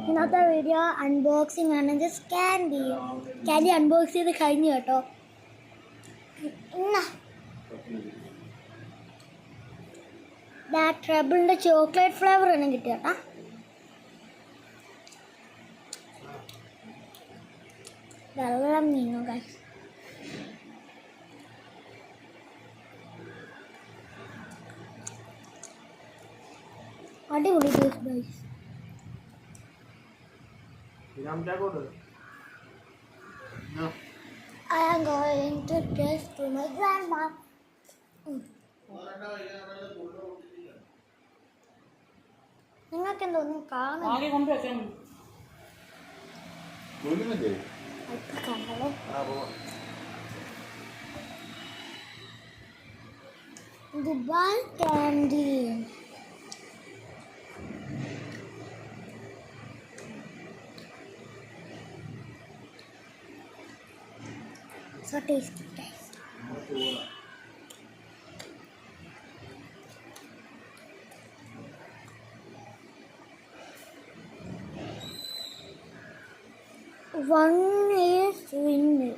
ഇന്നത്തെ video unboxing ആണ്. Just candy unbox ചെയ്ത് കഴിഞ്ഞു കേട്ടോ. ട്രബിളിൻ്റെ ചോക്ലേറ്റ് ഫ്ലേവർ ആണ് കിട്ടിയ കേട്ടോ. വെള്ളം നീങ്ങും ഗൈസ്. അടിപൊളി taste guys. I am going to taste to my grandma. നിങ്ങൾക്ക് എന്തോന്നും കാണാം. Dubai candy. So tasty guys. One is winning.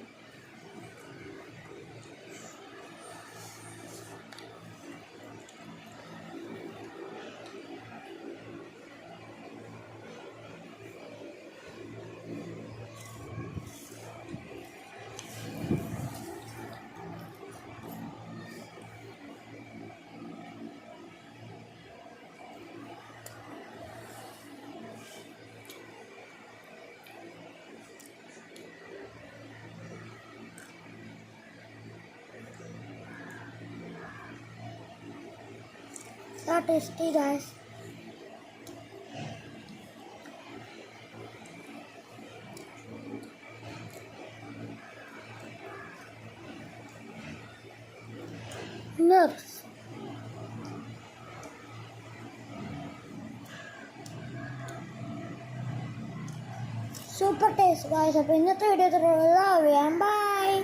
So tasty guys. Nerves. Super taste guys. അപ്പോൾ ഇന്നത്തെ വീഡിയോ ഇത്രയുള്ളൂ. Bye.